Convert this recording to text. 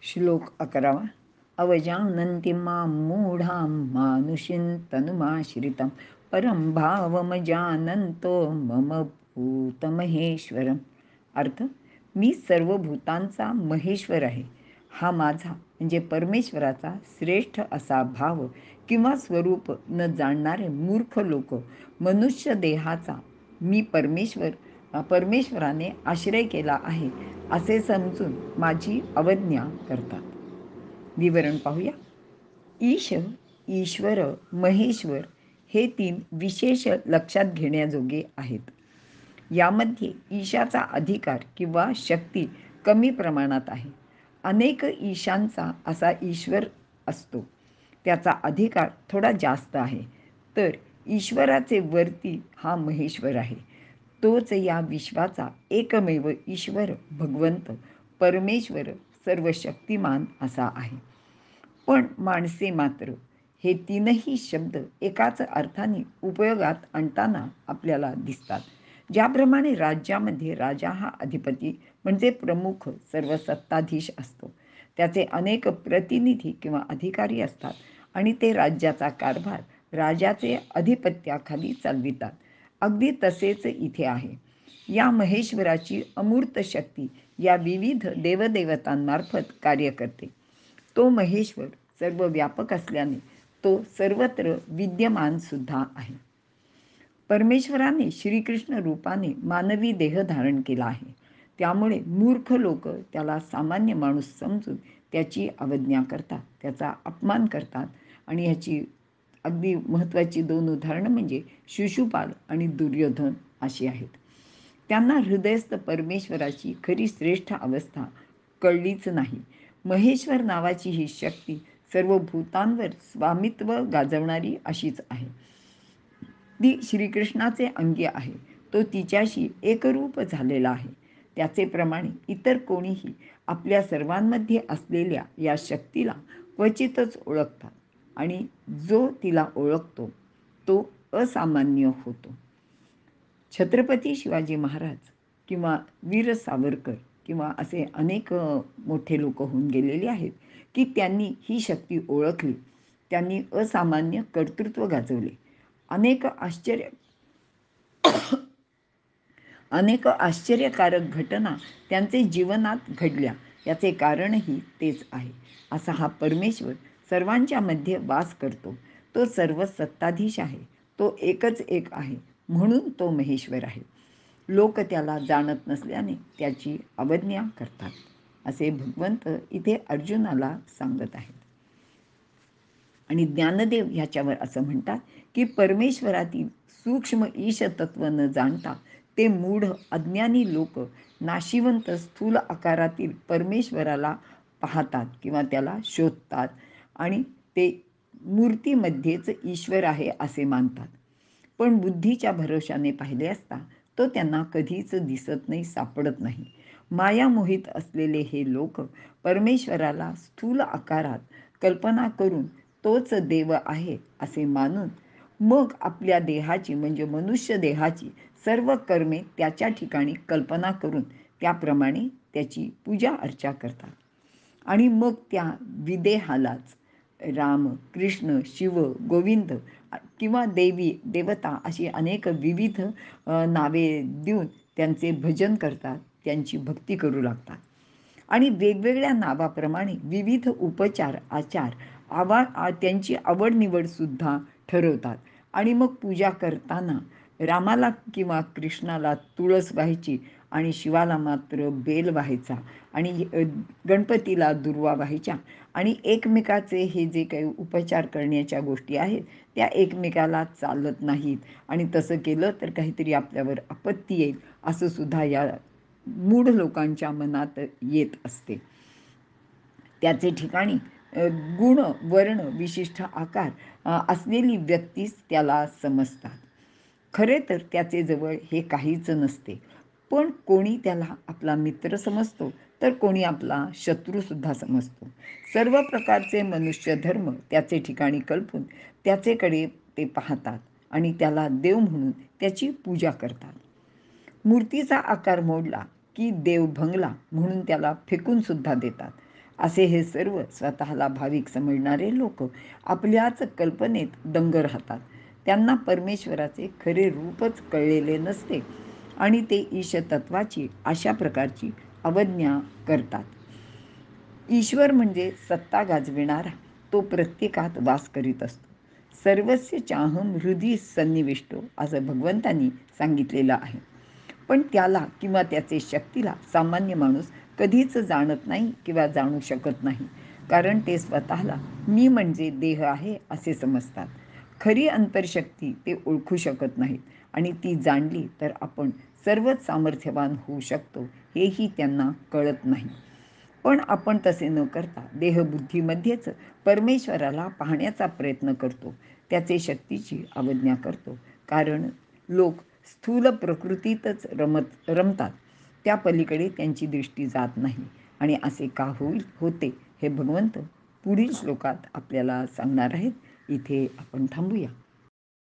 श्लोक 11. अवजानन्ति मां मूढां मानुषीं तनुमाश्रितं परं भावमजानन्तो मम भूतमहेश्वरम्. अर्थ: मी सर्व भूतांचा महेश्वर आहे. हा माझा म्हणजे परमेश्वराचा श्रेष्ठ असा भाव किंवा स्वरूप न जाणणारे मूर्ख लोक मनुष्य देहाचा मी परमेश्वराने आश्रय केला आहे असे समजून माझी अवज्ञा करतात. विवरण पाहूया. ईश, ईश्वर, महेश्वर हे तीन विशेष लक्षात घेण्याजोगे आहेत. यामध्ये ईशाचा अधिकार किंवा शक्ती कमी प्रमाणात आहे. अनेक ईशांचा असा ईश्वर असतो, त्याचा अधिकार थोडा जास्त आहे. तर ईश्वराचे वरती हा महेश्वर आहे. तोच या विश्वाचा एकमेव ईश्वर, भगवंत, परमेश्वर, सर्व शक्तिमान असा आहे. पण माणसे मात्र हे तीनही शब्द एकाच अर्थाने उपयोगात आणताना आपल्याला दिसतात. ज्याप्रमाणे राज्यामध्ये राजा हा अधिपती म्हणजे प्रमुख सर्व सत्ताधीश असतो, त्याचे अनेक प्रतिनिधी किंवा अधिकारी असतात आणि ते राज्याचा कारभार राजाचे अधिपत्याखाली चालवितात. अगदी तसेच इथे आहे. या महेश्वराची अमूर्त शक्ती या विविध देवदेवतांमार्फत कार्य करते. तो महेश्वर सर्व व्यापक असल्याने तो सर्वत्र विद्यमान सुद्धा आहे. परमेश्वराने श्रीकृष्ण रूपाने मानवी देह धारण केला आहे. त्यामुळे मूर्ख लोक त्याला सामान्य माणूस समजून त्याची अवज्ञा करतात, त्याचा अपमान करतात. आणि ह्याची अगदी महत्त्वाची दोन उदाहरणं म्हणजे शिशुपाल आणि दुर्योधन अशी आहेत. त्यांना हृदयस्थ परमेश्वराची खरी श्रेष्ठ अवस्था कळलीच नाही. महेश्वर नावाची ही शक्ती सर्व भूतांवर स्वामित्व गाजवणारी अशीच आहे. ती श्रीकृष्णाचे अंगी आहे. तो तिच्याशी एकरूप झालेला आहे. त्याचेप्रमाणे इतर कोणीही आपल्या सर्वांमध्ये असलेल्या या शक्तीला क्वचितच ओळखतात आणि जो तिला ओळखतो तो असामान्य होतो. छत्रपती शिवाजी महाराज किंवा वीर सावरकर किंवा असे अनेक मोठे लोक होऊन गेलेले आहेत की त्यांनी ही शक्ती ओळखली. त्यांनी असामान्य कर्तृत्व गाजवले. अनेक आश्चर्यकारक घटना त्यांचे जीवनात घडल्या. याचे कारणही तेच आहे. असा हा परमेश्वर सर्वांच्या मध्ये वास करतो. तो सर्व सत्ताधीश आहे. तो एकच एक आहे, म्हणून तो महेश्वर आहे. लोक त्याला जाणत नसल्याने त्याची अवज्ञा करतात, असे भगवंत इथे अर्जुनाला सांगत आहेत. आणि ज्ञानदेव ह्याच्यावर असं म्हणतात की परमेश्वरातील सूक्ष्म ईश तत्व न जाणता ते मूढ अज्ञानी लोक नाशिवंत स्थूल आकारातील परमेश्वराला पाहतात किंवा त्याला शोधतात आणि ते मूर्तीमध्येच ईश्वर आहे असे मानतात. पण बुद्धीच्या भरोशाने पाहिले असता तो त्यांना कधीच दिसत नाही, सापडत नाही. मायामोहित असलेले हे लोक परमेश्वराला स्थूल आकारात कल्पना करून तोच देव आहे असे मानून मग आपल्या देहाची म्हणजे मनुष्य देहाची सर्व कर्मे त्याच्या ठिकाणी कल्पना करून त्याप्रमाणे त्याची पूजा अर्चा करतात. आणि मग त्या विदेहालाच राम, कृष्ण, शिव, गोविंद किंवा देवी, देवता अशी अनेक विविध नावे देऊन त्यांचे भजन करतात, त्यांची भक्ती करू लागतात. आणि वेगवेगळ्या नावाप्रमाणे विविध उपचार, आचार, त्यांची आवड निवडसुद्धा ठरवतात. आणि मग पूजा करताना रामाला किंवा कृष्णाला तुळस व्हायची आणि शिवाला मात्र बेल व्हायचा आणि गणपतीला दुर्वा व्हायच्या. आणि एकमेकाचे हे जे काही उपचार करण्याच्या गोष्टी आहेत त्या एकमेकाला चालत नाहीत आणि तसं केलं तर काहीतरी आपल्यावर आपत्ती येईल असं सुद्धा या मूढ लोकांच्या मनात येत असते. त्याचे ठिकाणी गुण, वर्ण, विशिष्ट आकार असलेली व्यक्तीच त्याला समजतात. खरे तर त्याचे जवळ हे काहीच नसते. पण कोणी त्याला आपला मित्र समजतो तर कोणी आपला शत्रूसुद्धा समजतो. सर्व प्रकारचे मनुष्य धर्म त्याचे ठिकाणी कल्पून त्याचेकडे ते पाहतात आणि त्याला देव म्हणून त्याची पूजा करतात. मूर्तीचा आकार मोडला की देव भंगला म्हणून त्याला फेकून सुद्धा देतात. असे हे सर्व स्वतःला भाविक समजणारे लोक आपल्याच कल्पनेत दंग राहतात. त्यांना परमेश्वराचे खरे रूपच कळलेले नसते आणि ते ईशतत्वाची अशा प्रकारची अवज्ञा करतात. ईश्वर म्हणजे सत्ता गाजविणारा, तो प्रत्येकात वास करीत असतो. सर्वस्य चाहम हृदय सन्निविष्टो असं भगवंतांनी सांगितलेलं आहे. पण त्याला किंवा त्याचे शक्तीला सामान्य माणूस कधीच जाणत नाही किंवा जाणू शकत नाही, कारण ते स्वतःला मी म्हणजे देह आहे असे समजतात. खरी अंतरशक्ती ते ओळखू शकत नाहीत आणि ती जाणली तर आपण सर्वच सामर्थ्यवान होऊ शकतो हेही त्यांना कळत नाही. पण आपण तसे न करता देहबुद्धीमध्येच परमेश्वराला पाहण्याचा प्रयत्न करतो, त्याचे शक्तीची अवज्ञा करतो. कारण लोक स्थूल प्रकृतीतच रमतात, त्या पलीकडे त्यांची दृष्टी जात नाही. आणि असे का होते हे भगवंत पुढील श्लोकात आपल्याला सांगणार आहेत. इथे आपण थांबूया.